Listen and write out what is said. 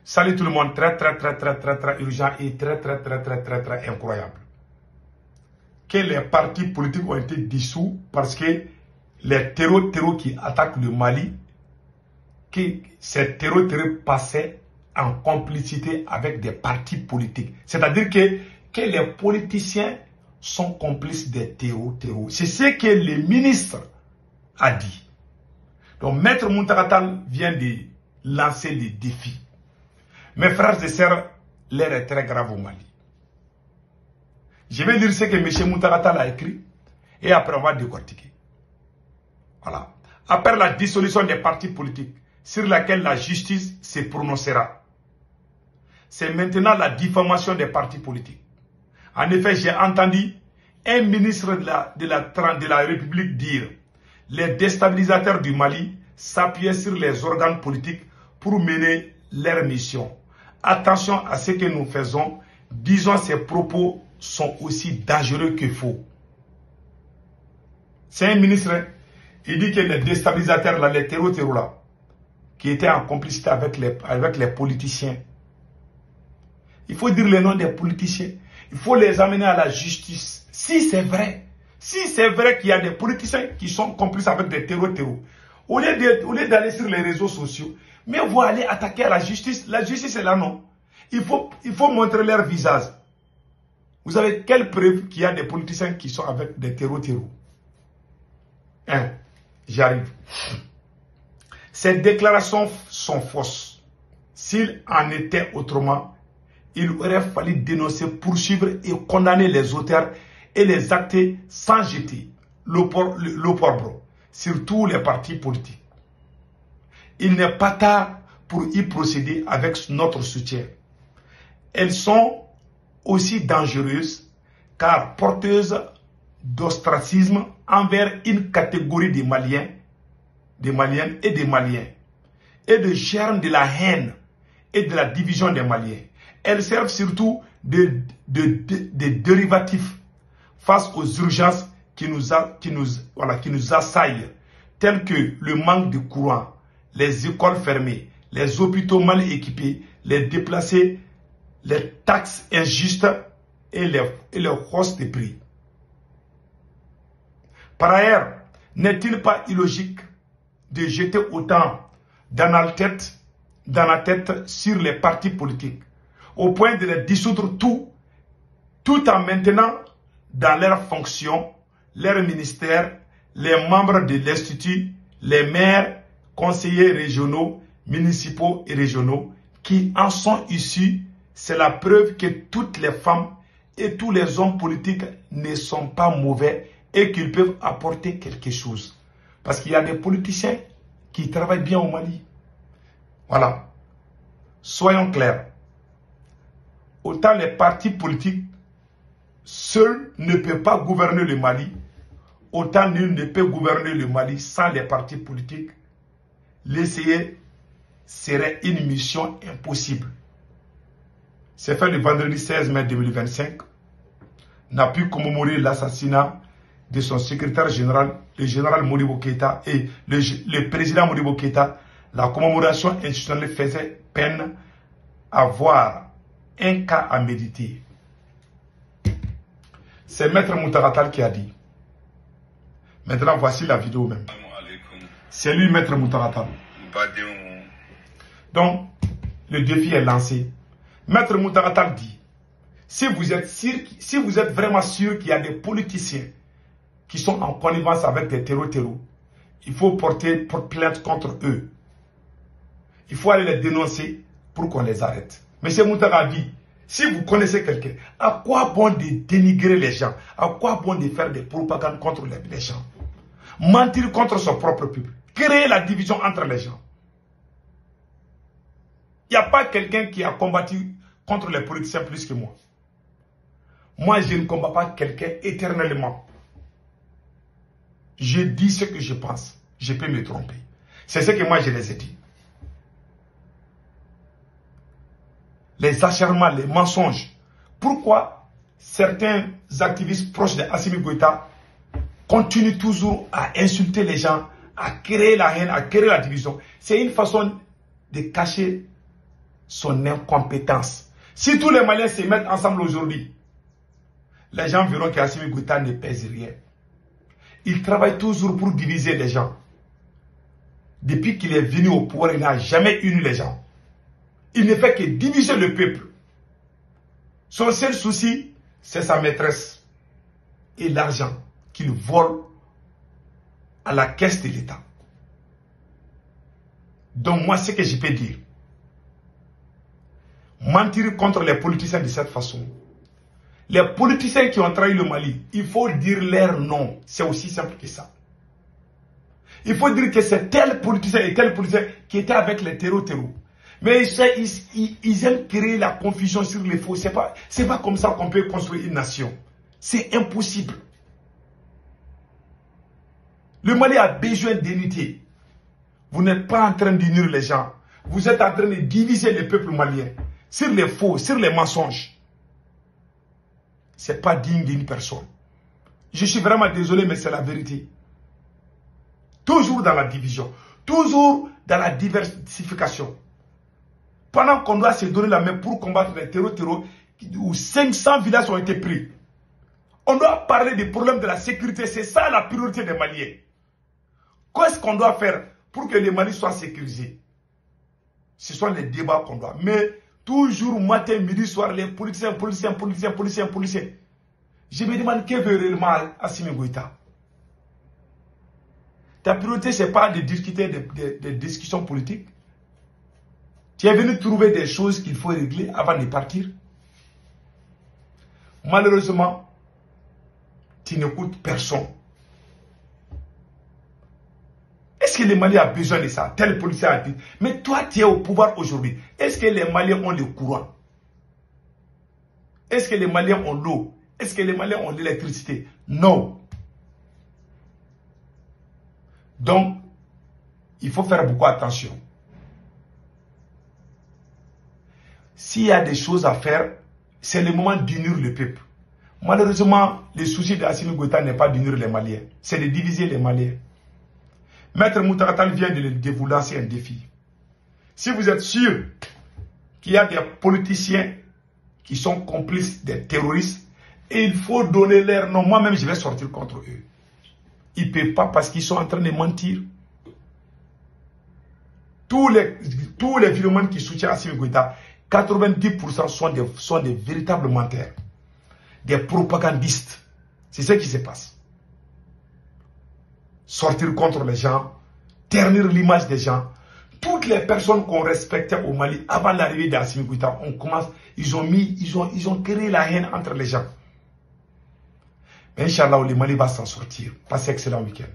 Salut tout le monde, très urgent et très incroyable. Que les partis politiques ont été dissous parce que les terreaux qui attaquent le Mali, que ces terreaux passaient en complicité avec des partis politiques. C'est-à-dire que les politiciens sont complices des terreaux. C'est ce que le ministre a dit. Donc Maître Muntaka Tall vient de lancer des défis. Mes frères et sœurs, l'air est très grave au Mali. Je vais lire ce que M. Muntaka Tall a écrit et après on va décortiquer. Voilà. Après la dissolution des partis politiques sur laquelle la justice se prononcera. C'est maintenant la diffamation des partis politiques. En effet, j'ai entendu un ministre de la République dire les déstabilisateurs du Mali s'appuyaient sur les organes politiques pour mener leur mission. Attention à ce que nous faisons. Disons, ces propos sont aussi dangereux que faux. C'est un ministre, il dit que les déstabilisateurs, là, les terreaux là, qui étaient en complicité avec les politiciens. Il faut dire le nom des politiciens. Il faut les amener à la justice. Si c'est vrai qu'il y a des politiciens qui sont complices avec des terreaux, au lieu d'aller sur les réseaux sociaux, mais vous allez attaquer à la justice est là, non. Il faut montrer leur visage. Vous avez quelle preuve qu'il y a des politiciens qui sont avec des terreaux? J'arrive. Ces déclarations sont fausses. S'il en était autrement, il aurait fallu dénoncer, poursuivre et condamner les auteurs et les actes sans jeter l'opprobre sur tous les partis politiques. Il n'est pas tard pour y procéder avec notre soutien. Elles sont aussi dangereuses car porteuses d'ostracisme envers une catégorie de Maliens, des Maliennes et des Maliens, et de germes de la haine et de la division des Maliens. Elles servent surtout de dérivatifs face aux urgences qui nous assaillent, telles que le manque de courant, les écoles fermées, les hôpitaux mal équipés, les déplacés, les taxes injustes et les hausses de prix. Par ailleurs, n'est-il pas illogique de jeter autant dans la tête sur les partis politiques, au point de les dissoudre tout en maintenant dans leurs fonctions, leurs ministères, les membres de l'Institut, les maires, conseillers régionaux, municipaux et régionaux qui en sont issus? C'est la preuve que toutes les femmes et tous les hommes politiques ne sont pas mauvais et qu'ils peuvent apporter quelque chose. Parce qu'il y a des politiciens qui travaillent bien au Mali. Voilà. Soyons clairs. Autant les partis politiques seuls ne peuvent pas gouverner le Mali, autant nul ne peut gouverner le Mali sans les partis politiques. L'essayer serait une mission impossible. C'est fait le vendredi 16 mai 2025, n'a pu commémorer l'assassinat de son secrétaire général, le général Modibo Keïta, et le président Modibo Keïta. La commémoration institutionnelle faisait peine à voir un cas à méditer. C'est Maître Muntaka Tall qui a dit. Maintenant, voici la vidéo même. C'est lui, Maître Muntaka Tall. Donc, le défi est lancé. Maître Muntaka Tall dit, si vous êtes vraiment sûr qu'il y a des politiciens qui sont en connivence avec des terreaux, il faut porter plainte contre eux. Il faut aller les dénoncer pour qu'on les arrête. Monsieur Muntaka dit, si vous connaissez quelqu'un, à quoi bon de dénigrer les gens? À quoi bon de faire des propagandes contre les gens? Mentir contre son propre peuple. Créer la division entre les gens. Il n'y a pas quelqu'un qui a combattu contre les politiciens plus que moi. Moi, je ne combats pas quelqu'un éternellement. Je dis ce que je pense. Je peux me tromper. C'est ce que moi, je les ai dit. Les acharnements, les mensonges. Pourquoi certains activistes proches d'Assimi Goïta continuent toujours à insulter les gens, à créer la haine, à créer la division? C'est une façon de cacher son incompétence. Si tous les Maliens se mettent ensemble aujourd'hui, les gens verront qu'Assimi Goïta ne pèse rien. Il travaille toujours pour diviser les gens. Depuis qu'il est venu au pouvoir, il n'a jamais uni les gens. Il ne fait que diviser le peuple. Son seul souci, c'est sa maîtresse et l'argent qu'il vole à la caisse de l'État. Donc moi, ce que je peux dire, mentir contre les politiciens de cette façon. Les politiciens qui ont trahi le Mali, il faut dire leur nom. C'est aussi simple que ça. Il faut dire que c'est tel politicien et tel politicien qui était avec les terreaux. Mais ils aiment créer la confusion sur les faux. C'est pas comme ça qu'on peut construire une nation. C'est impossible. Le Mali a besoin d'unité. Vous n'êtes pas en train d'unir les gens. Vous êtes en train de diviser le peuple malien sur les faux, sur les mensonges. Ce n'est pas digne d'une personne. Je suis vraiment désolé, mais c'est la vérité. Toujours dans la division. Toujours dans la diversification. Pendant qu'on doit se donner la main pour combattre les terreaux, où 500 villages ont été pris. On doit parler des problèmes de la sécurité. C'est ça la priorité des Maliens. Qu'est-ce qu'on doit faire pour que les Mali soient sécurisés? Ce sont les débats qu'on doit. Mais toujours matin, midi, soir, les politiciens. Je me demande que veut réellement Assimi Goïta. Ta priorité, ce n'est pas de discuter des discussions politiques. Tu es venu trouver des choses qu'il faut régler avant de partir. Malheureusement, tu n'écoutes personne. Est-ce que les Maliens ont besoin de ça? Tel policier a dit. Mais toi, tu es au pouvoir aujourd'hui. Est-ce que les Maliens ont le courant? Est-ce que les Maliens ont l'eau? Est-ce que les Maliens ont l'électricité? Non. Donc, il faut faire beaucoup attention. S'il y a des choses à faire, c'est le moment d'unir le peuple. Malheureusement, le souci d'Assimi Goïta n'est pas d'unir les Maliens, c'est de diviser les Maliens. Maître Moutaratal vient de vous lancer un défi. Si vous êtes sûr qu'il y a des politiciens qui sont complices des terroristes, et il faut donner leur nom, moi-même je vais sortir contre eux. Ils ne peuvent pas parce qu'ils sont en train de mentir. Tous les phénomènes qui soutiennent Assimi Goïta, 90% sont des véritables menteurs, des propagandistes. C'est ce qui se passe. Sortir contre les gens, ternir l'image des gens. Toutes les personnes qu'on respectait au Mali avant l'arrivée d'Assimi Goïta, ils ont créé la haine entre les gens. Mais Inch'Allah, le Mali va s'en sortir. Passez un excellent week-end.